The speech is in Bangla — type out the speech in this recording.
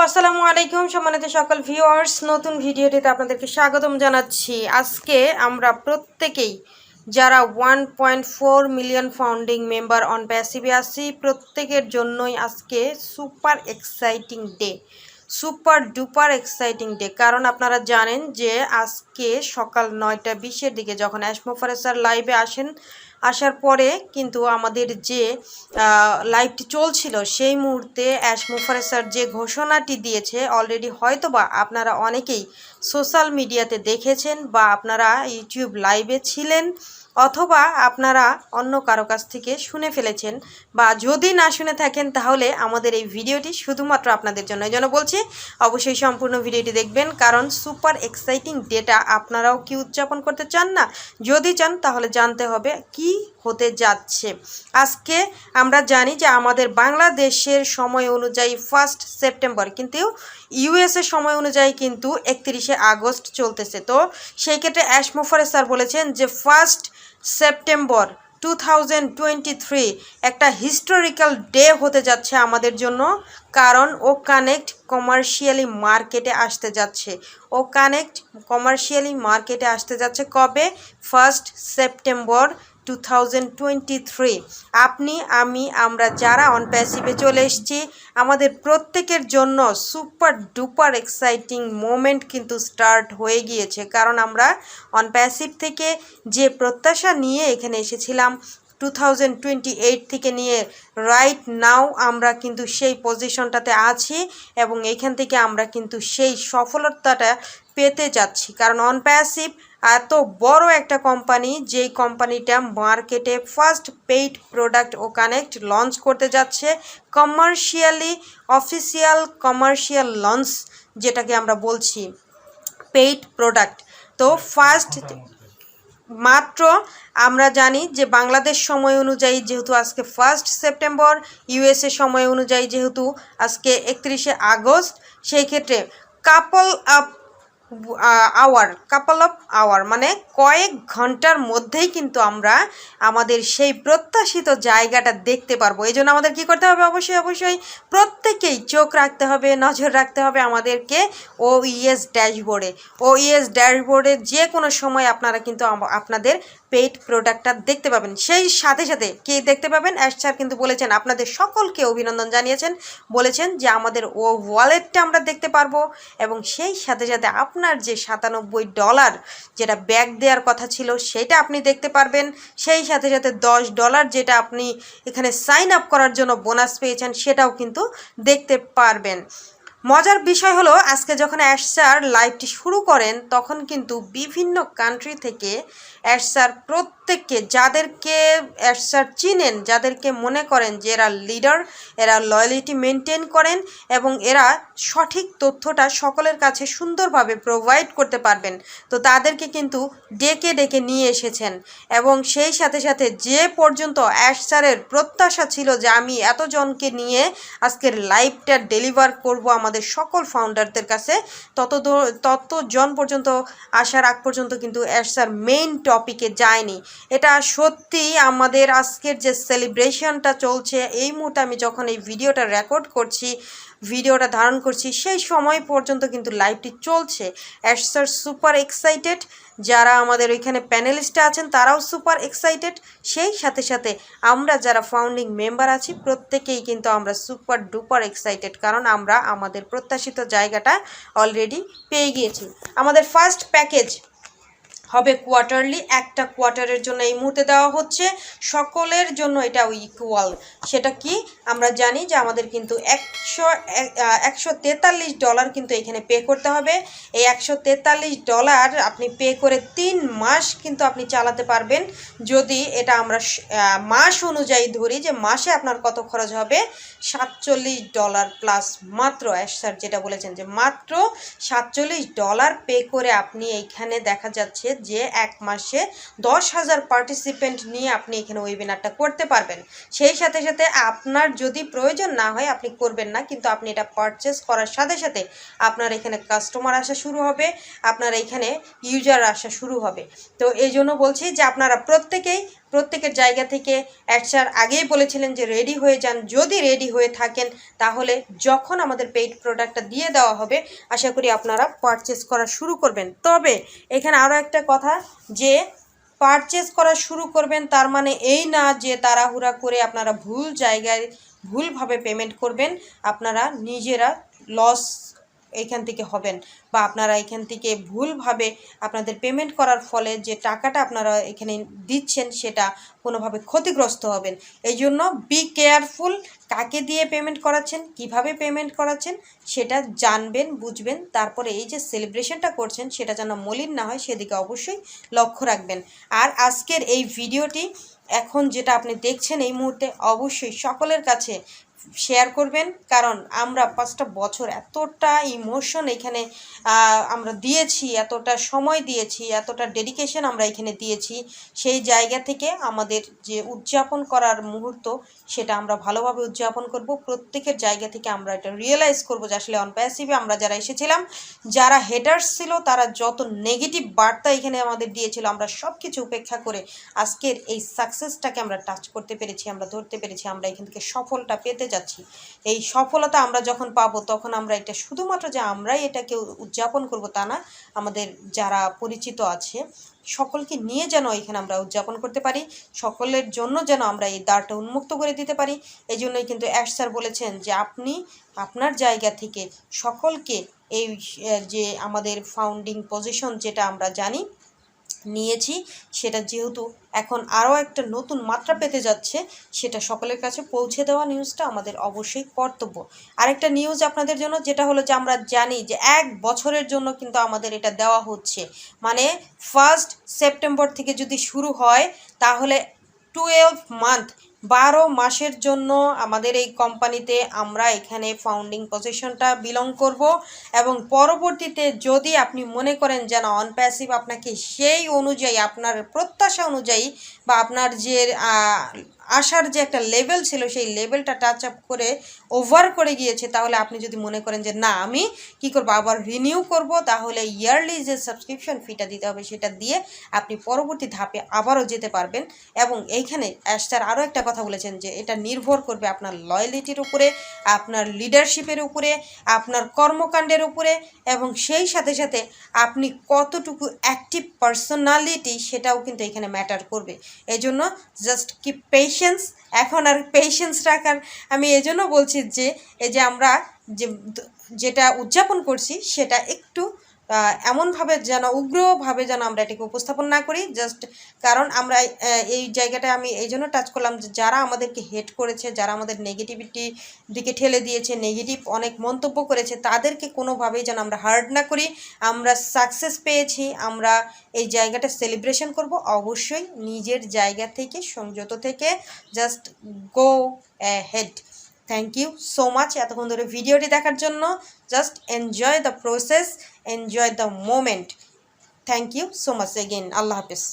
আসসালামু আলাইকুম সম্মানিত সকল ভিউয়ার্স, নতুন ভিডিওটিতে আপনাদেরকে স্বাগতম জানাচ্ছি। আজকে আমরা প্রত্যেকেই যারা 1.4 মিলিয়ন ফাউন্ডিং মেম্বার অন প্যাসিভে আছি, প্রত্যেকের জন্যই আজকে super exciting day, super duper exciting day. কারণ আপনারা জানেন যে আজকে সকাল 9:20-এর দিকে যখন অ্যাশমোফারে স্যার লাইভে আসার পরে কিন্তু আমাদের যে লাইভটি চলছিল সেই মুহূর্তে অ্যাশমোফারে স্যার যে ঘোষণাটি দিয়েছে, অলরেডি হয়তোবা আপনারা অনেকেই সোশ্যাল মিডিয়াতে দেখেছেন বা আপনারা ইউটিউব লাইভে ছিলেন অথবা আপনারা অন্য কারো কাছ থেকে শুনে ফেলেছেন, বা যদি না শুনে থাকেন তাহলে আমাদের এই ভিডিওটি শুধুমাত্র আপনাদের জন্য। এই জন্য বলছি অবশ্যই সম্পূর্ণ ভিডিওটি দেখবেন, কারণ সুপার এক্সাইটিং ডেটা আপনারাও কি উদযাপন করতে চান না? যদি চান তাহলে জানতে হবে কি হতে যাচ্ছে। আজকে আমরা জানি যে আমাদের বাংলাদেশের সময় অনুযায়ী 1 সেপ্টেম্বর, কিন্তু ইউএসের সময় অনুযায়ী কিন্তু 31 আগস্ট চলতেছে। তো সেই ক্ষেত্রে অ্যাশমোফারে স্যার বলেছেন যে 1 সেপ্টেম্বর 2023 একটা হিস্টোরিক্যাল ডে হতে যাচ্ছে আমাদের জন্য, কারণ ও কানেক্ট কমার্শিয়ালি মার্কেটে আসতে যাচ্ছে। ও কানেক্ট কমার্শিয়ালি মার্কেটে আসতে যাচ্ছে কবে? 1 সেপ্টেম্বর 2023। আপনি, আমরা যারা অন প্যাসিভে চলে এসেছি, আমাদের প্রত্যেকের জন্য সুপার ডুপার এক্সাইটিং মোমেন্ট কিন্তু স্টার্ট হয়ে গিয়েছে। কারণ আমরা অন প্যাসিভ থেকে যে প্রত্যাশা নিয়ে এখানে এসেছিলাম 2028 থেকে নিয়ে রাইট নাও আমরা কিন্তু সেই পজিশনটাতে আছি এবং এখান থেকে আমরা কিন্তু সেই সফলতাটা পেতে যাচ্ছি। কারণ অনপ্যাসিভ এত বড় একটা কোম্পানি, যেই কোম্পানিটা মার্কেটে ফার্স্ট পেইড প্রোডাক্ট ও কানেক্ট লঞ্চ করতে যাচ্ছে, কমার্শিয়ালি অফিসিয়াল কমার্শিয়াল লঞ্চ যেটাকে আমরা বলছি পেইড প্রোডাক্ট। তো ফার্স্ট মাত্র আমরা জানি যে বাংলাদেশ সময় অনুযায়ী যেহেতু আজকে 1 সেপ্টেম্বর, ইউএসএ সময় অনুযায়ী যেহেতু আজকে 31 আগস্ট, সেই ক্ষেত্রে কাপল অফ আওয়ার মানে কয়েক ঘন্টার মধ্যেই কিন্তু আমরা আমাদের সেই প্রত্যাশিত জায়গাটা দেখতে পারবো। এই জন্য আমাদের কী করতে হবে? অবশ্যই প্রত্যেকেই চোখ রাখতে হবে, নজর রাখতে হবে আমাদেরকে ওইএস ড্যাশবোর্ডে যে কোনো সময় আপনারা কিন্তু আপনাদের পেইড প্রোডাক্টটা দেখতে পাবেন। সেই সাথে সাথে কে দেখতে পাবেন? অ্যাশ স্যার কিন্তু বলেছেন, আপনাদের সকলকে অভিনন্দন জানিয়েছেন, বলেছেন যে আমাদের ওয়ালেটটা আমরা দেখতে পারবো এবং সেই সাথে সাথে আপনার যে $97 যেটা ব্যাক দেওয়ার কথা ছিল সেটা আপনি দেখতে পারবেন। সেই সাথে সাথে $10 যেটা আপনি এখানে সাইন আপ করার জন্য বোনাস পেয়েছেন সেটাও কিন্তু দেখতে পারবেন। মজার বিষয় হলো, আজকে যখন অ্যাশ স্যার লাইভটি শুরু করেন তখন কিন্তু বিভিন্ন কান্ট্রি থেকে অ্যাশ স্যার প্রত্যেককে, যাদেরকে অ্যাশ স্যার চিনেন, যাদেরকে মনে করেন যে এরা লিডার, এরা লয়ালিটি মেনটেন করেন এবং এরা সঠিক তথ্যটা সকলের কাছে সুন্দরভাবে প্রোভাইড করতে পারবেন, তো তাদেরকে কিন্তু ডেকে ডেকে নিয়ে এসেছেন। এবং সেই সাথে সাথে যে পর্যন্ত অ্যাশ স্যারের প্রত্যাশা ছিল যে আমি এতজনকে নিয়ে আজকের লাইভটা ডেলিভার করব আমাদের সকল ফাউন্ডারদের কাছে, ততজন পর্যন্ত আসার আগ পর্যন্ত কিন্তু অ্যাশ স্যার মেইন টপিকে যায়নি। এটা সত্যি আমাদের আজকের যে সেলিব্রেশনটা চলছে, এই মুহূর্তে আমি যখন এই ভিডিওটা রেকর্ড করছি, ভিডিওটা ধারণ করছি, সেই সময় পর্যন্ত কিন্তু লাইভটি চলছে। অ্যাশ স্যার সুপার এক্সাইটেড, যারা আমাদের ওইখানে প্যানেলিস্টে আছেন তারাও সুপার এক্সাইটেড, সেই সাথে সাথে আমরা যারা ফাউন্ডিং মেম্বার আছি প্রত্যেকেই কিন্তু আমরা সুপার ডুপার এক্সাইটেড, কারণ আমরা আমাদের প্রত্যাশিত জায়গাটা অলরেডি পেয়ে গিয়েছি। আমাদের ফার্স্ট প্যাকেজ হবে কোয়ার্টারলি, একটা কোয়ার্টারের জন্য এই মুহূর্তে দেওয়া হচ্ছে সকলের জন্য, এটা ইকুয়াল। সেটা কি আমরা জানি যে আমাদের কিন্তু $143 কিন্তু এখানে পে করতে হবে। এই $143 আপনি পে করে 3 মাস কিন্তু আপনি চালাতে পারবেন। যদি এটা আমরা মাস অনুযায়ী ধরি যে মাসে আপনার কত খরচ হবে, $47 প্লাস, মাত্র অ্যাশ স্যার যেটা বলেছেন যে মাত্র $47 পে করে আপনি এইখানে দেখা যাচ্ছে যে এক মাসে 10,000 পার্টিসিপেন্ট নিয়ে আপনি এখানে ওয়েবিনারটা করতে পারবেন। সেই সাথে সাথে আপনার যদি প্রয়োজন না হয় আপনি করবেন না, কিন্তু আপনি এটা পারচেস করার সাথে সাথে আপনার এখানে কাস্টমার আসা শুরু হবে, আপনার এখানে ইউজার আসা শুরু হবে। তো এই জন্য বলছি যে আপনারা প্রত্যেকেই প্রত্যেকের জায়গা থেকে স্যার আগেই বলেছিলেন যে রেডি হয়ে যান। যদি রেডি হয়ে থাকেন তাহলে যখন আমাদের পেইড প্রোডাক্টটা দিয়ে দেওয়া হবে আশা করি আপনারা পারচেস করা শুরু করবেন। তবে এখানে আরও একটা কথা, যে পারচেস করা শুরু করবেন তার মানে এই না যে তাড়াহুড়া করে আপনারা ভুল জায়গায় ভুলভাবে পেমেন্ট করবেন, আপনারা নিজেরা লস এইখান থেকে হবেন, বা আপনারা এখান থেকে ভুলভাবে আপনাদের পেমেন্ট করার ফলে যে টাকাটা আপনারা এখানে দিচ্ছেন সেটা কোনোভাবে ক্ষতিগ্রস্ত হবেন। এই জন্য বি কেয়ারফুল, কাকে দিয়ে পেমেন্ট করাচ্ছেন, কিভাবে পেমেন্ট করাচ্ছেন সেটা জানবেন, বুঝবেন। তারপরে এই যে সেলিব্রেশনটা করছেন সেটা যেন মলিন না হয় সেদিকে অবশ্যই লক্ষ্য রাখবেন। আর আজকের এই ভিডিওটি এখন যেটা আপনি দেখছেন এই মুহূর্তে অবশ্যই সকলের কাছে শেয়ার করবেন, কারণ আমরা 5টা বছর এতটা ইমোশন এখানে আমরা দিয়েছি, এতটা সময় দিয়েছি, এতটা ডেডিকেশন আমরা এখানে দিয়েছি। সেই জায়গা থেকে আমাদের যে উদযাপন করার মুহূর্ত সেটা আমরা ভালোভাবে উদযাপন করব। প্রত্যেকের জায়গা থেকে আমরা এটা রিয়েলাইজ করব যে আসলে অনপ্যাসিভে আমরা যারা এসেছিলাম, যারা হেটার্স ছিল, তারা যত নেগেটিভ বার্তা এখানে আমাদের দিয়েছিল, আমরা সব কিছু উপেক্ষা করে আজকের এই সাকসেসটাকে আমরা টাচ করতে পেরেছি, আমরা ধরতে পেরেছি, আমরা এখান থেকে সফলতা পেতে যাচ্ছি। এই সফলতা আমরা যখন পাবো তখন আমরা এটা শুধুমাত্র যে আমরাই এটাকে উদযাপন করব তা না, আমাদের যারা পরিচিত আছে সকলকে নিয়ে যেন এখানে আমরা উদযাপন করতে পারি, সকলের জন্য যেন আমরা এই দ্বারটা উন্মুক্ত করে দিতে পারি। এই জন্যই কিন্তু স্যার বলেছেন যে আপনি আপনার জায়গা থেকে সকলকে এই যে আমাদের ফাউন্ডিং পজিশন যেটা আমরা জানি নিয়েছি, সেটা যেহেতু এখন আরও একটা নতুন মাত্রা পেতে যাচ্ছে, সেটা সকলের কাছে পৌঁছে দেওয়া নিউজটা আমাদের অবশ্যই কর্তব্য। আরেকটা নিউজ আপনাদের জন্য, যেটা হলো যে আমরা জানি যে 1 বছরের জন্য কিন্তু আমাদের এটা দেওয়া হচ্ছে, মানে 1 সেপ্টেম্বর থেকে যদি শুরু হয় তাহলে 12 মান্থ, 12 মাসের জন্য আমাদের এই কোম্পানিতে আমরা এখানে ফাউন্ডিং পজিশনটা বিলং করব। এবং পরবর্তীতে যদি আপনি মনে করেন যেন অনপ্যাসিভ আপনাকে সেই অনুযায়ী, আপনার প্রত্যাশা অনুযায়ী বা আপনার যে আসার যে একটা লেভেল ছিল সেই লেভেলটা টাচ আপ করে ওভার করে গিয়েছে, তাহলে আপনি যদি মনে করেন যে না আমি কি করব, আবার রিনিউ করব, তাহলে ইয়ারলি যে সাবস্ক্রিপশন ফিটা দিতে হবে সেটা দিয়ে আপনি পরবর্তী ধাপে আবারও যেতে পারবেন। এবং এইখানে স্যার আরও একটা কথা বলেছেন যে এটা নির্ভর করবে আপনার লয়ালিটির উপরে, আপনার লিডারশিপের উপরে, আপনার কর্মকাণ্ডের উপরে, এবং সেই সাথে সাথে আপনি কতটুকু অ্যাক্টিভ পার্সোনালিটি সেটাও কিন্তু এখানে ম্যাটার করবে। এই জন্য জাস্ট কিপ পেশেন্স। এখন আর পেশেন্স রাখার আমি এই জন্য বলছি যে এই যে আমরা যেটা উদযাপন করছি সেটা একটু এমনভাবে যেন উগ্রভাবে যেন আমরা এটাকে উপস্থাপন না করি, জাস্ট কারণ আমরা এই জায়গাটা আমি এই জন্য টাচ করলাম যে যারা আমাদেরকে হেট করেছে, যারা আমাদের নেগেটিভিটি দিকে ঠেলে দিয়েছে, নেগেটিভ অনেক মন্তব্য করেছে, তাদেরকে কোনোভাবেই যেন আমরা হার্ট না করি। আমরা সাকসেস পেয়েছি, আমরা এই জায়গাটা সেলিব্রেশন করব, অবশ্যই নিজের জায়গা থেকে সংযত থেকে just go ahead. Thank you so much এতক্ষণ ধরে ভিডিওটি দেখার জন্য। Just enjoy the process, enjoy the moment. Thank you so much again. আল্লাহ হাফিজ।